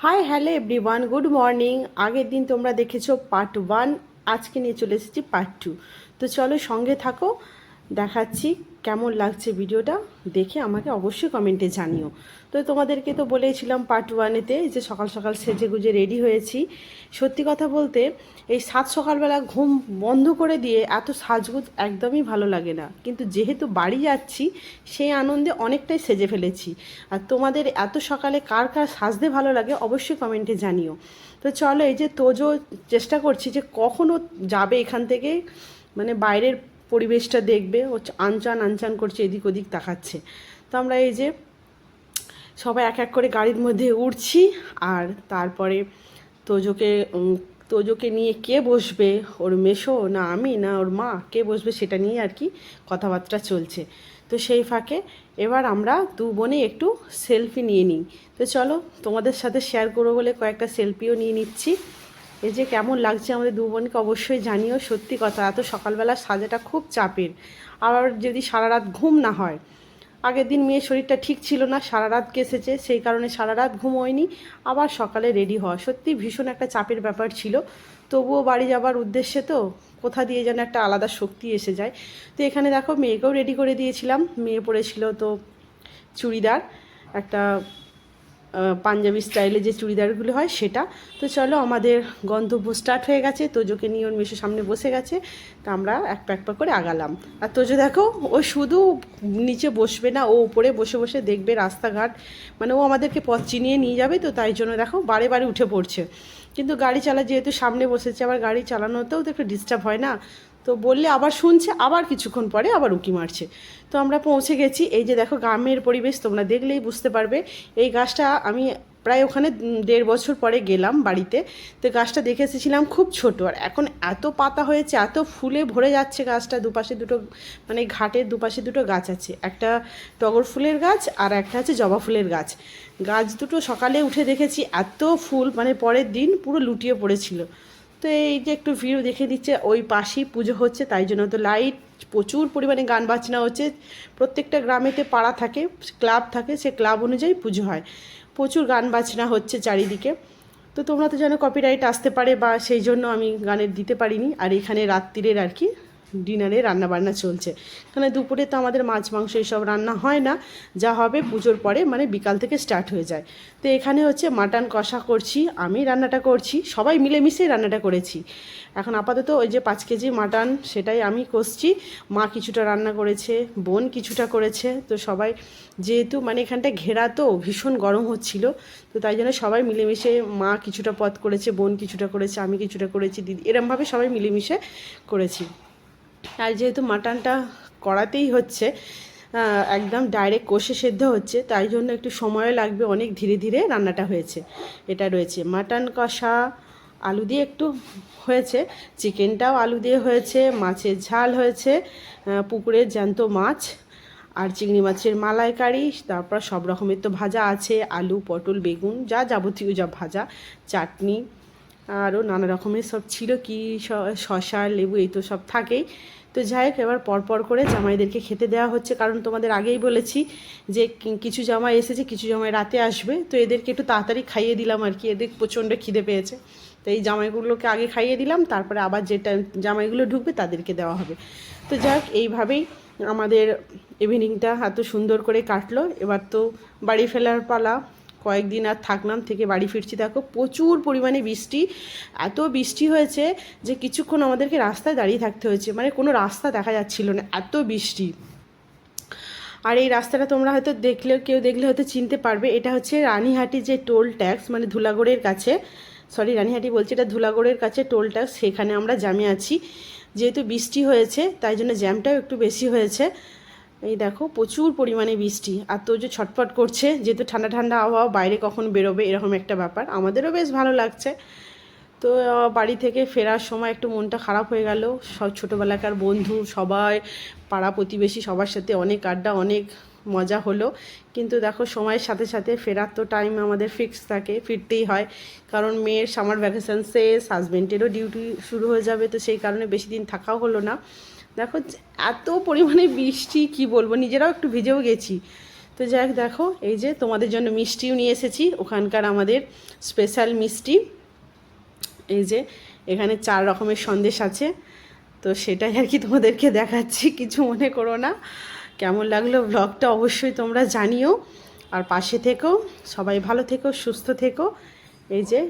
Hi hello everyone, good morning. আগের দিন তোমরা দেখেছো পার্ট 1, আজকে নিয়ে চলে এসেছি পার্ট 2। তো চলো সঙ্গে থাকো, দেখাচ্ছি কেমন লাগছে ভিডিওটা। দেখে আমাকে অবশ্যই কমেন্টে জানিও। তো তোমাদেরকে তো বলেছিলাম পার্ট 1-এতে যে সকাল সকাল সেজে গুজে রেডি হয়েছি। সত্যি কথা বলতে এই সাত সকালবেলা ঘুম বন্ধ করে দিয়ে এত সাজগুজ একদমই ভালো লাগে না, কিন্তু যেহেতু বাড়ি যাচ্ছি সেই আনন্দে অনেকটাই সেজে ফেলেছি। আর তোমাদের এত সকালে কার কার সাজতে ভালো লাগে অবশ্যই কমেন্টে জানিও। তো চলো, এই যে তোজো চেষ্টা করছি যে কখনও যাবে এখান থেকে, মানে বাইরের পরিবেশটা দেখবে। ও আনচান আনচান করছে, এদিক ওদিক তাকাচ্ছে। তো আমরা এই যে সবাই এক এক করে গাড়ির মধ্যে উঠছি। আর তারপরে তোজোকে তোজোকে নিয়ে কে বসবে, ওর মেশো না আমি না ওর মা, কে বসবে সেটা নিয়ে আর কি কথাবার্তা চলছে। তো সেই ফাঁকে এবার আমরা দু বোনে একটু সেলফি নিয়ে নিই। তো চলো, তোমাদের সাথে শেয়ার করবো বলে কয়েকটা সেলফিও নিয়ে নিচ্ছি। এই যে কেমন লাগছে আমাদের দু বোনকে অবশ্যই জানিও। সত্যি কথা, এত সকালবেলা সাজাটা খুব চাপের। আবার যদি সারা রাত ঘুম না হয়, আগের দিন মেয়ের শরীরটা ঠিক ছিল না, সারা রাত কেসেছে, সেই কারণে সারা রাত ঘুম হয়নি। আবার সকালে রেডি হওয়া সত্যি ভীষণ একটা চাপের ব্যাপার ছিল। তবুও বাড়ি যাবার উদ্দেশ্যে তো কোথা দিয়ে যেন একটা আলাদা শক্তি এসে যায়। তো এখানে দেখো মেয়েকেও রেডি করে দিয়েছিলাম। মেয়ে পরেছিল তো চুড়িদার, একটা পাঞ্জাবি স্টাইলে যে চুড়িদারগুলো হয় সেটা। তো চলো, আমাদের গন্তব্য স্টার্ট হয়ে গেছে। তোজোকে নিয়ে ওর মেশোর সামনে বসে গেছে। তো আমরা এক পা করে আগালাম। আর তোজো দেখো, ও শুধু নিচে বসবে না, ও উপরে বসে বসে দেখবে রাস্তাঘাট। মানে ও আমাদেরকে পথ চিনিয়ে নিয়ে যাবে, তো তাই জন্য দেখো বারে বারে উঠে পড়ছে। কিন্তু গাড়ি চালা যেহেতু সামনে বসেছে, আবার গাড়ি চালানোতেও তো একটু ডিস্টার্ব হয় না। তো বললে আবার শুনছে, আবার কিছুক্ষণ পরে আবার উঁকি মারছে। তো আমরা পৌঁছে গেছি। এই যে দেখো গ্রামের পরিবেশ, তোমরা দেখলেই বুঝতে পারবে। এই গাছটা আমি প্রায় ওখানে 1.5 বছর পরে গেলাম বাড়িতে। তো গাছটা দেখে এসেছিলাম খুব ছোট, আর এখন এত পাতা হয়েছে, এত ফুলে ভরে যাচ্ছে গাছটা। দুপাশে দুটো, মানে ঘাটের দুপাশে দুটো গাছ আছে, একটা টগর ফুলের গাছ আর একটা আছে জবা ফুলের গাছ। গাছ দুটো সকালে উঠে দেখেছি এত ফুল, মানে পরের দিন পুরো লুটিয়ে পড়েছিল। তো এই যে একটু ভিউ দেখে দিচ্ছে, ওই পাশেই পুজো হচ্ছে, তাই জন্য তো লাইট, প্রচুর পরিমাণে গান বাজনা হচ্ছে। প্রত্যেকটা গ্রামেতে পাড়া থাকে, ক্লাব থাকে, সে ক্লাব অনুযায়ী পুজো হয়। প্রচুর গান বাজনা হচ্ছে চারিদিকে। তো তোমরা তো জানো কপিরাইট আসতে পারে, বা সেই জন্য আমি গানের দিতে পারিনি। আর এখানে রাত্রিরের আর কি ডিনারে রান্নাবান্না চলছে। এখানে দুপুরে তো আমাদের মাছ মাংস এইসব রান্না হয় না, যা হবে পুজোর পরে, মানে বিকাল থেকে স্টার্ট হয়ে যায়। তো এখানে হচ্ছে মাটন কষা করছি, আমি রান্নাটা করছি, সবাই মিলেমিশে রান্নাটা করেছি। এখন আপাতত ওই যে 5 কেজি মাটন, সেটাই আমি কষছি। মা কিছুটা রান্না করেছে, বোন কিছুটা করেছে। তো সবাই যেহেতু মানে এখানটা ঘেরা, তো ভীষণ গরম হচ্ছিল, তো তাই জন্য সবাই মিলেমিশে, মা কিছুটা পদ করেছে, বোন কিছুটা করেছে, আমি কিছুটা করেছি, দিদি, এরমভাবে সবাই মিলেমিশে করেছি। আর যেহেতু মাটনটা কড়াতেই হচ্ছে, একদম ডাইরেক্ট কষে সেদ্ধ হচ্ছে, তাই জন্য একটু সময়ও লাগবে, অনেক ধীরে ধীরে রান্নাটা হয়েছে। এটা রয়েছে মাটন কষা, আলু দিয়ে একটু হয়েছে, চিকেনটাও আলু দিয়ে হয়েছে, মাছের ঝাল হয়েছে, পুকুরের জ্যান্ত মাছ আর চিংড়ি মাছের মালাইকারি, তারপর সব রকমের তো ভাজা আছে, আলু পটল বেগুন যা যাবতীয় যা ভাজা, চাটনি, আরও নানা রকমের সব ছিল, কি শসা লেবু এই তো সব থাকেই। তো যাই হোক, এবার পরপর করে জামাইদেরকে খেতে দেওয়া হচ্ছে, কারণ তোমাদের আগেই বলেছি যে কিছু জামাই এসেছে, কিছু জামাই রাতে আসবে। তো এদেরকে একটু তাড়াতাড়ি খাইয়ে দিলাম আর কি, এদের প্রচণ্ড খিদে পেয়েছে। তো এই জামাইগুলোকে আগে খাইয়ে দিলাম, তারপরে আবার যেটা জামাইগুলো ঢুকবে তাদেরকে দেওয়া হবে। তো যাই হোক, এইভাবেই আমাদের ইভিনিংটা এত সুন্দর করে কাটলো। এবার তো বাড়ি ফেরার পালা। কয়েকদিন আর থাকলাম, থেকে বাড়ি ফিরছি। দেখো প্রচুর পরিমাণে বৃষ্টি, এত বৃষ্টি হয়েছে যে কিছুক্ষণ আমাদেরকে রাস্তায় দাঁড়িয়ে থাকতে হয়েছে, মানে কোনো রাস্তা দেখা যাচ্ছিল না, এত বৃষ্টি। আর এই রাস্তাটা তোমরা হয়তো কেউ দেখলে হয়তো চিনতে পারবে। এটা হচ্ছে রানীহাটি যে টোল ট্যাক্স, মানে ধুলাগড়ের কাছে, সরি রানীহাটি বলছি, এটা ধুলাগড়ের কাছে টোল ট্যাক্স, সেখানে আমরা জ্যামে আছি। যেহেতু বৃষ্টি হয়েছে তাই জন্য জ্যামটাও একটু বেশি হয়েছে। এই দেখো প্রচুর পরিমাণে বৃষ্টি, আর তো যে ছটফট করছে, যেহেতু ঠান্ডা ঠান্ডা আবহাওয়া, বাইরে কখন বেরোবে এরকম একটা ব্যাপার। আমাদেরও বেশ ভালো লাগছে। তো বাড়ি থেকে ফেরার সময় একটু মনটা খারাপ হয়ে গেল। সব ছোটোবেলাকার বন্ধু সবাই, পাড়া প্রতিবেশী সবার সাথে অনেক আড্ডা, অনেক মজা হলো। কিন্তু দেখো সময়ের সাথে সাথে ফেরার তো টাইম আমাদের ফিক্স থাকে, ফিরতেই হয়। কারণ মেয়ের সামার ভ্যাকেশান শেষ, হাজব্যান্ডেরও ডিউটি শুরু হয়ে যাবে, তো সেই কারণে বেশি দিন থাকাও হলো না। দেখো এত পরিমাণে বৃষ্টি, কি বলবো, নিজেরাও একটু ভিজেও গেছি। তো যাই হোক, দেখো এই যে তোমাদের জন্য মিষ্টিও নিয়ে এসেছি, ওখানকার আমাদের স্পেশাল মিষ্টি। এই যে এখানে 4 রকমের সন্দেশ আছে, তো সেটাই আর কি তোমাদেরকে দেখাচ্ছি, কিছু মনে করো না। কেমন লাগলো ব্লগটা অবশ্যই তোমরা জানিও, আর পাশে থেকো, সবাই ভালো থেকো, সুস্থ থেকো। এই যে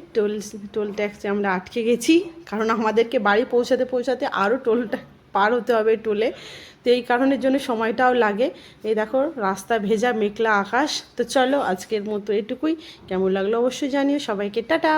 টোল ট্যাক্সে আমরা আটকে গেছি, কারণ আমাদেরকে বাড়ি পৌঁছাতে পৌঁছাতে আরও টোলটা পার হতে হবে টোলে, তো এই কারণের জন্য সময়টাও লাগে। এই দেখো রাস্তা ভেজা, মেঘলা আকাশ। তো চলো আজকের মতো এটুকুই, কেমন লাগলো অবশ্যই জানিও। সবাইকে টাটা।